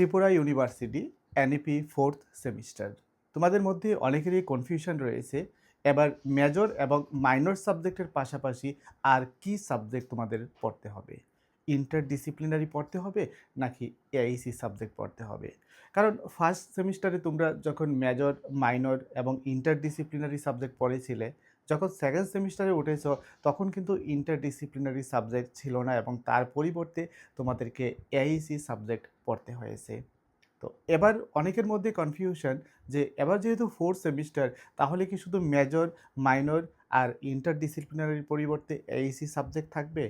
Tripura university NEP 4th semester. তোমাদের মধ্যে অনেকেরই কনফিউশন রয়েছে, এবার মেজর এবং মাইনর সাবজেক্টের পাশাপাশি আর কি সাবজেক্ট তোমাদের পড়তে হবে? ইন্টারডিসিপ্লিনারি পড়তে হবে নাকি এআইসি সাবজেক্ট পড়তে হবে? কারণ ফার্স্ট সেমিস্টারে তোমরা যখন মেজর, মাইনর এবং ইন্টারডিসিপ্লিনারি সাবজেক্ট পড়েছিলে, যখন সেকেন্ড সেমিস্টারে উঠেছো তখন কিন্তু ইন্টারডিসিপ্লিনারি সাবজেক্ট ছিল না এবং তার পরিবর্তে তোমাদেরকে এআইসি সাবজেক্ট পড়তে হয়েছে। তো এবার অনেকের মধ্যে কনফিউশন যে এবার যেহেতু 4th সেমিস্টার, তাহলে কি শুধু মেজর, মাইনর আর ইন্টারডিসিপ্লিনারির পরিবর্তে এআইসি সাবজেক্ট থাকবে?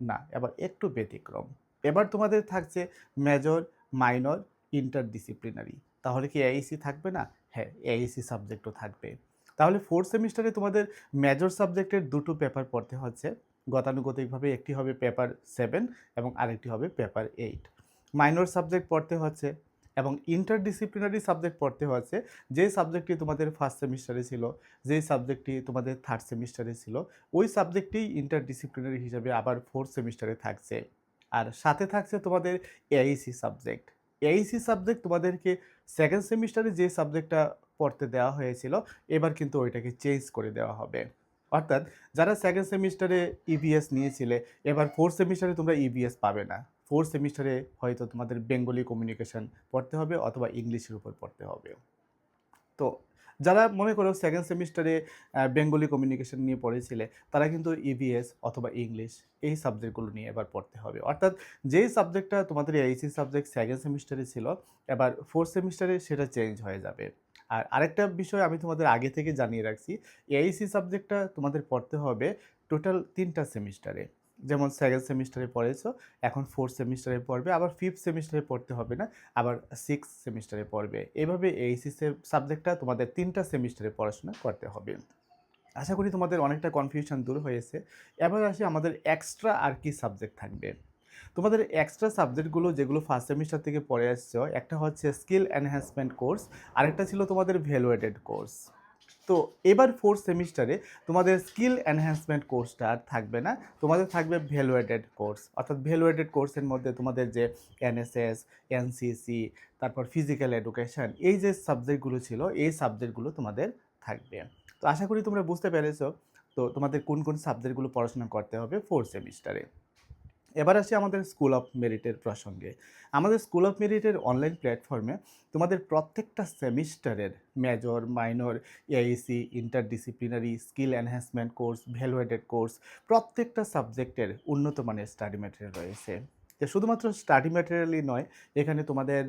না, এবার একটু ব্যতিক্রম। এবার তোমাদের থাকছে মেজর, মাইনর, ইন্টারডিসিপ্লিনারি। তাহলে কি এআইসি থাকবে না? হ্যাঁ, এআইসি সাবজেক্টও থাকবে। তাহলে 4th সেমিস্টারে তোমাদের মেজর সাবজেক্টের দুটো পেপার পড়তে হচ্ছে। গতানুগতিকভাবে একটি হবে পেপার 7 এবং আরেকটি হবে পেপার 8। মাইনর সাবজেক্ট পড়তে হচ্ছে এবং ইন্টারডিসিপ্লিনারি সাবজেক্ট পড়তে হচ্ছে। যে সাবজেক্টটি তোমাদের ফার্স্ট সেমিস্টারে ছিল, যেই সাবজেক্টটি তোমাদের থার্ড সেমিস্টারে ছিল, ওই সাবজেক্টটি ইন্টারডিসিপ্লিনারি হিসাবে আবার 4th সেমিস্টারে থাকছে। আর সাথে থাকছে তোমাদের এআইসি সাবজেক্ট। এআইসি সাবজেক্ট তোমাদেরকে সেকেন্ড সেমিস্টারে যে সাবজেক্টটা পড়তে দেওয়া হয়েছিল, এবার কিন্তু ওইটাকে চেঞ্জ করে দেওয়া হবে। অর্থাৎ যারা সেকেন্ড সেমিস্টারে ইভিএস নিয়েছিলে, এবার 4th সেমিস্টারে তোমরা ইভিএস পাবে না। 4th সেমিস্টারে হয়তো তোমাদের বেঙ্গলি কমিউনিকেশন পড়তে হবে অথবা ইংলিশের উপর পড়তে হবে। তো যারা মনে করো সেকেন্ড সেমিস্টারে বেঙ্গলি কমিউনিকেশন নিয়ে পড়েছিলে, তারা কিন্তু ইভিএস অথবা ইংলিশ এই সাবজেক্টগুলো নিয়ে এবার পড়তে হবে। অর্থাৎ যেই সাবজেক্টটা তোমাদের এইচএসসি সাবজেক্ট সেকেন্ড সেমিস্টারে ছিল, এবার 4th সেমিস্টারে সেটা চেঞ্জ হয়ে যাবে। আর আরেকটা বিষয় আমি তোমাদের আগে থেকে জানিয়ে রাখছি, এইচএসসি সাবজেক্টটা তোমাদের পড়তে হবে টোটাল 3টা সেমিস্টারে। যেমন সেকেন্ড সেমিস্টারে পড়েছো, এখন 4th সেমিস্টারে পড়বে, আবার 5th সেমিস্টারে পড়তে হবে না, আবার 6th সেমিস্টারে পড়বে। এভাবে এইচএসসি সাবজেক্টটা তোমাদের 3টা সেমিস্টারে পড়াশোনা করতে হবে। আশা করি তোমাদের অনেকটা কনফিউশন দূর হয়েছে। এবার আসি আমাদের এক্সট্রা আর কি সাবজেক্ট থাকবে। তোমাদের এক্সট্রা সাবজেক্টগুলো যেগুলো ফার্স্ট সেমিস্টার থেকে পড়ে আসছো, একটা হচ্ছে স্কিল এনহ্যান্সমেন্ট কোর্স, আরেকটা ছিল তোমাদের ভ্যালুয়েটেড কোর্স। তো এবার 4th সেমিস্টারে তোমাদের স্কিল এনহ্যান্সমেন্ট কোর্সটা আর থাকবে না, তোমাদের থাকবে ভ্যালুয়েটেড কোর্স। অর্থাৎ ভ্যালুয়েটেড কোর্সের মধ্যে তোমাদের যে এনএসএস, এনসিসি, তারপর ফিজিক্যাল এডুকেশন, এই যে সাবজেক্টগুলো ছিল, এই সাবজেক্টগুলো তোমাদের থাকবে। তো আশা করি তোমরা বুঝতে পেরেছো তো তোমাদের কোন কোন সাবজেক্টগুলো পড়াশোনা করতে হবে 4th সেমিস্টারে। এবার আসি আমাদের স্কুল অফ মেরিটের প্রসঙ্গে। আমাদের স্কুল অফ মেরিটের অনলাইন প্ল্যাটফর্মে তোমাদের প্রত্যেকটা সেমিস্টারের major, minor, AIC, interdisciplinary, skill enhancement course, valuated course, প্রত্যেকটা সাবজেক্টের উন্নত মানের স্টাডি ম্যাটেরিয়াল রয়েছে। যে শুধুমাত্র স্টাডি ম্যাটেরিয়ালই নয়, এখানে তোমাদের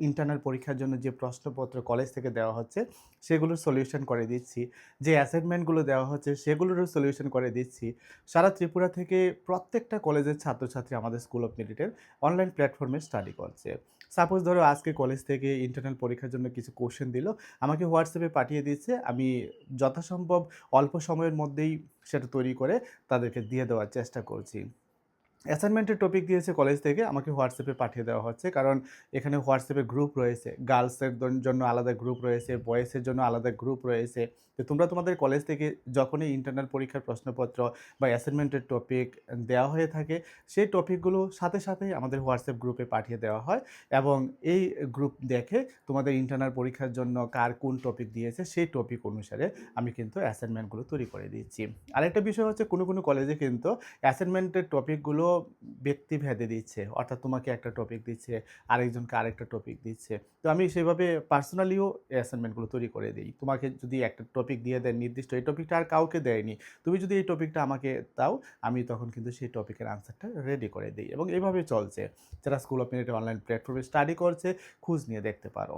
ইন্টারনাল পরীক্ষার জন্য যে প্রশ্নপত্র কলেজ থেকে দেওয়া হচ্ছে, সেগুলোর সলিউশন করে দিচ্ছি। যে অ্যাসাইনমেন্টগুলো দেওয়া হচ্ছে, সেগুলোরও সলিউশন করে দিচ্ছি। সারা ত্রিপুরা থেকে প্রত্যেকটা কলেজের ছাত্রছাত্রী আমাদের স্কুল অফ মেরিটের অনলাইন প্ল্যাটফর্মে স্টাডি করছে। সাপোজ ধরো আজকে কলেজ থেকে ইন্টারনাল পরীক্ষার জন্য কিছু কোশ্চেন দিল, আমাকে হোয়াটসঅ্যাপে পাঠিয়ে দিচ্ছে, আমি যথাসম্ভব অল্প সময়ের মধ্যেই সেটা তৈরি করে তাদেরকে দিয়ে দেওয়ার চেষ্টা করছি। অ্যাসাইনমেন্টের টপিক দিয়েছে কলেজ থেকে, আমাকে হোয়াটসঅ্যাপে পাঠিয়ে দেওয়া হচ্ছে, কারণ এখানে হোয়াটসঅ্যাপে গ্রুপ রয়েছে। গার্লসের জন্য আলাদা গ্রুপ রয়েছে, বয়েজের জন্য আলাদা গ্রুপ রয়েছে। তো তোমরা তোমাদের কলেজ থেকে যখনই ইন্টারনাল পরীক্ষার প্রশ্নপত্র বা অ্যাসাইনমেন্টের টপিক দেওয়া হয়ে থাকে, সেই টপিকগুলো সাথে সাথেই আমাদের হোয়াটসঅ্যাপ গ্রুপে পাঠিয়ে দেওয়া হয় এবং এই গ্রুপ দেখে তোমাদের ইন্টারনাল পরীক্ষার জন্য কার কোন টপিক দিয়েছে, সেই টপিক অনুসারে আমি কিন্তু অ্যাসাইনমেন্টগুলো তৈরি করে দিচ্ছি। আরেকটা বিষয় হচ্ছে, কোনো কোনো কলেজে কিন্তু অ্যাসাইনমেন্টের টপিকগুলো ব্যক্তিভেদে দিচ্ছে। অর্থাৎ তোমাকে একটা টপিক দিচ্ছে, আরেকজনকে আরেকটা টপিক দিচ্ছে। তো আমি সেভাবে পার্সোনালিও অ্যাসাইনমেন্টগুলো তৈরি করে দিই। তোমাকে যদি একটা টপিক দিয়ে দেয় নির্দিষ্ট, এই টপিকটা আর কাউকে দেয়নি, তুমি যদি এই টপিকটা আমাকে দাও, আমি তখন কিন্তু সেই টপিকের আনসারটা রেডি করে দিই এবং এভাবেই চলছে। যারা স্কুল অফ মেরিট অনলাইন প্ল্যাটফর্মে স্টাডি করছে, খোঁজ নিয়ে দেখতে পারো।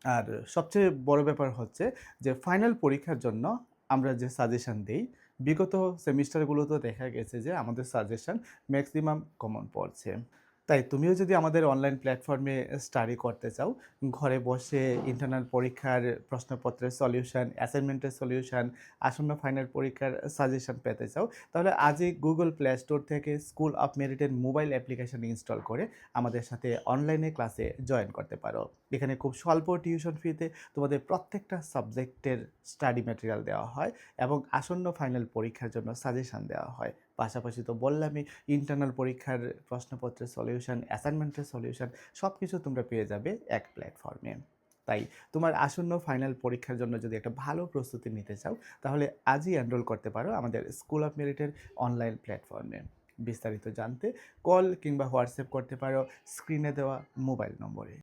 আর সবচেয়ে বড় ব্যাপার হচ্ছে যে ফাইনাল পরীক্ষার জন্য আমরা যে সাজেশন দেই, বিগত সেমিস্টারগুলোতে দেখা গেছে যে আমাদের সাজেশন ম্যাক্সিমাম কমন পড়ছে। তাই তুমিও যদি আমাদের অনলাইন প্ল্যাটফর্মে স্টাডি করতে চাও, ঘরে বসে ইন্টারনাল পরীক্ষার প্রশ্নপত্রের সলিউশন, অ্যাসাইনমেন্টের সলিউশন, আসন্ন ফাইনাল পরীক্ষার সাজেশন পেতে চাও, তাহলে আজই গুগল প্লে স্টোর থেকে স্কুল অফ মেরিটের মোবাইল অ্যাপ্লিকেশন ইনস্টল করে আমাদের সাথে অনলাইনে ক্লাসে জয়েন করতে পারো। এখানে খুব স্বল্প টিউশন ফিতে তোমাদের প্রত্যেকটা সাবজেক্টের স্টাডি ম্যাটেরিয়াল দেওয়া হয় এবং আসন্ন ফাইনাল পরীক্ষার জন্য সাজেশান দেওয়া হয়। পাশাপাশি তো বললামই, ইন্টারনাল পরীক্ষার প্রশ্নপত্রের সলিউশন, অ্যাসাইনমেন্টের সলিউশন সব কিছু তোমরা পেয়ে যাবে এক প্ল্যাটফর্মে। তাই তোমার আসন্ন ফাইনাল পরীক্ষার জন্য যদি একটা ভালো প্রস্তুতি নিতে চাও, তাহলে আজই এনরোল করতে পারো আমাদের স্কুল অফ মেরিটের অনলাইন প্ল্যাটফর্মে। বিস্তারিত জানতে কল কিংবা হোয়াটসঅ্যাপ করতে পারো স্ক্রিনে দেওয়া মোবাইল নম্বরে।